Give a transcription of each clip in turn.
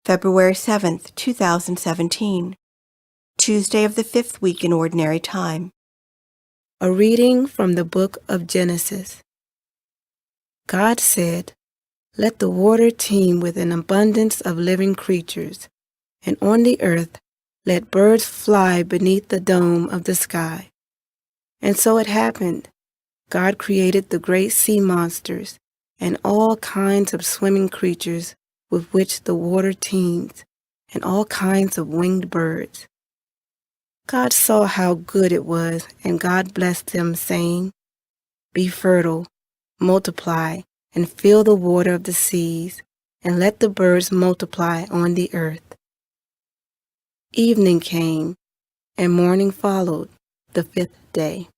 February 7th, 2017, Tuesday of the 5th week in Ordinary Time. A reading from the book of Genesis. God said, "Let the water teem with an abundance of living creatures, and on the earth let birds fly beneath the dome of the sky." And so it happened. God created the great sea monsters and all kinds of swimming creatures with which the water teems, and all kinds of winged birds. God saw how good it was, and God blessed them, saying, "Be fertile, multiply, and fill the water of the seas, and let the birds multiply on the earth." Evening came, and morning followed, the 5th day.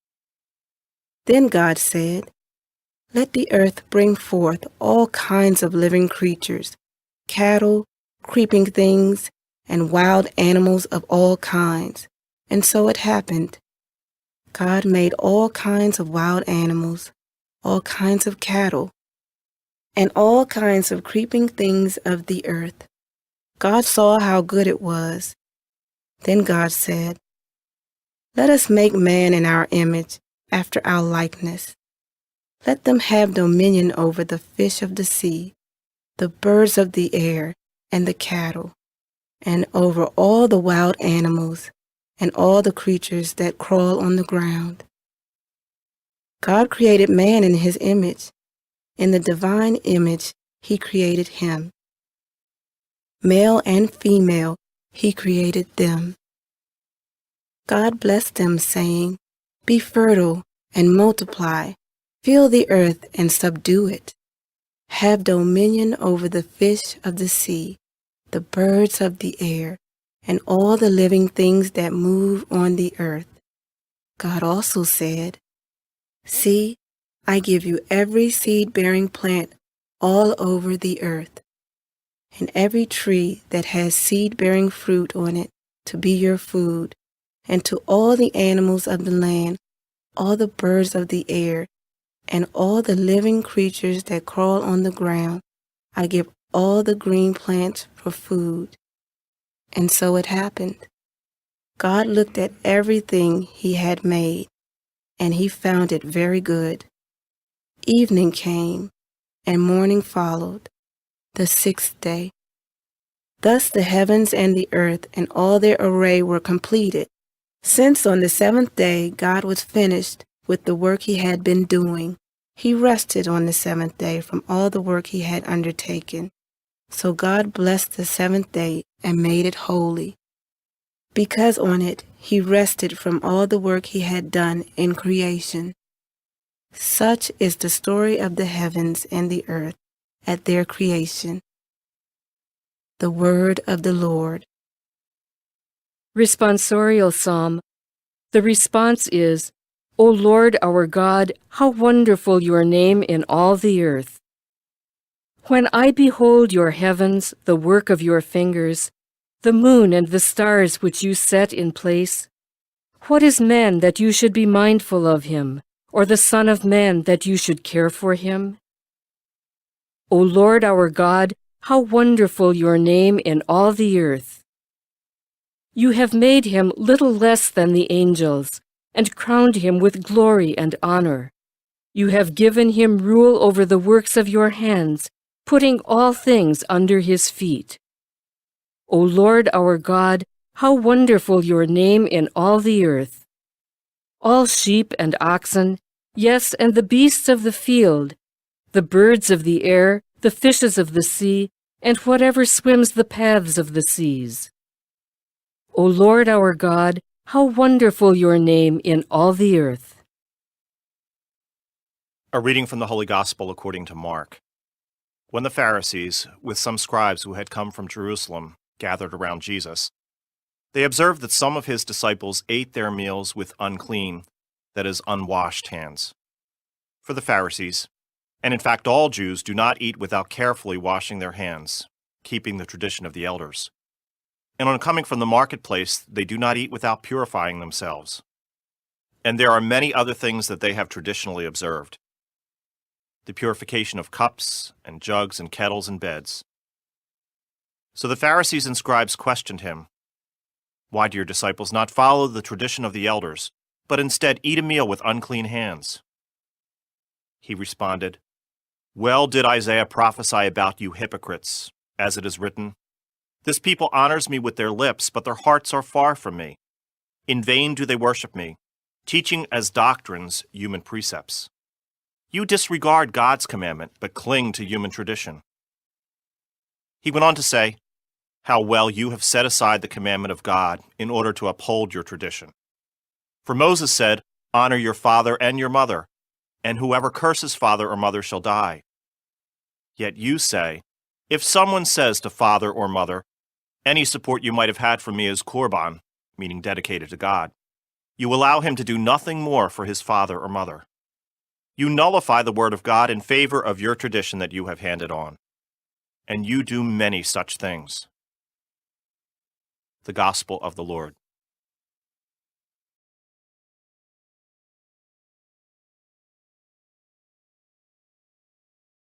Then God said, "Let the earth bring forth all kinds of living creatures, cattle, creeping things, and wild animals of all kinds." And so it happened. God made all kinds of wild animals, all kinds of cattle, and all kinds of creeping things of the earth. God saw how good it was. Then God said, "Let us make man in our image, after our likeness. Let them have dominion over the fish of the sea, the birds of the air, and the cattle, and over all the wild animals, and all the creatures that crawl on the ground." God created man in his image. In the divine image, he created him. Male and female, he created them. God blessed them, saying, "Be fertile and multiply, fill the earth and subdue it. Have dominion over the fish of the sea, the birds of the air, and all the living things that move on the earth." God also said, "See, I give you every seed-bearing plant all over the earth, and every tree that has seed-bearing fruit on it to be your food, and to all the animals of the land, all the birds of the air, and all the living creatures that crawl on the ground, I give all the green plants for food." And so it happened. God looked at everything he had made, and he found it very good. Evening came, and morning followed, the 6th day. Thus the heavens and the earth and all their array were completed. Since on the 7th day God was finished with the work he had been doing, he rested on the 7th day from all the work he had undertaken. So God blessed the 7th day and made it holy, because on it he rested from all the work he had done in creation. Such is the story of the heavens and the earth at their creation. The word of the Lord. Responsorial Psalm. The response is, "O Lord our God, how wonderful your name in all the earth. When I behold your heavens, the work of your fingers, the moon and the stars which you set in place, what is man that you should be mindful of him, or the Son of Man that you should care for him? O Lord our God, how wonderful your name in all the earth. You have made him little less than the angels, and crowned him with glory and honor. You have given him rule over the works of your hands, putting all things under his feet. O Lord our God, how wonderful your name in all the earth. All sheep and oxen, yes, and the beasts of the field, the birds of the air, the fishes of the sea, and whatever swims the paths of the seas. O Lord our God, how wonderful your name in all the earth." A reading from the Holy Gospel according to Mark. When the Pharisees, with some scribes who had come from Jerusalem, gathered around Jesus, they observed that some of his disciples ate their meals with unclean, that is, unwashed hands. For the Pharisees, and in fact all Jews, do not eat without carefully washing their hands, keeping the tradition of the elders. And on coming from the marketplace, they do not eat without purifying themselves. And there are many other things that they have traditionally observed: the purification of cups and jugs and kettles and beds. So the Pharisees and scribes questioned him, "Why do your disciples not follow the tradition of the elders, but instead eat a meal with unclean hands?" He responded, "Well did Isaiah prophesy about you hypocrites, as it is written, 'This people honors me with their lips, but their hearts are far from me. In vain do they worship me, teaching as doctrines human precepts.' You disregard God's commandment, but cling to human tradition." He went on to say, "How well you have set aside the commandment of God in order to uphold your tradition. For Moses said, 'Honor your father and your mother,' and whoever curses father or mother shall die. Yet you say, 'If someone says to father or mother, any support you might have had from me is korban,' meaning dedicated to God, you allow him to do nothing more for his father or mother. You nullify the word of God in favor of your tradition that you have handed on. And you do many such things." The Gospel of the Lord.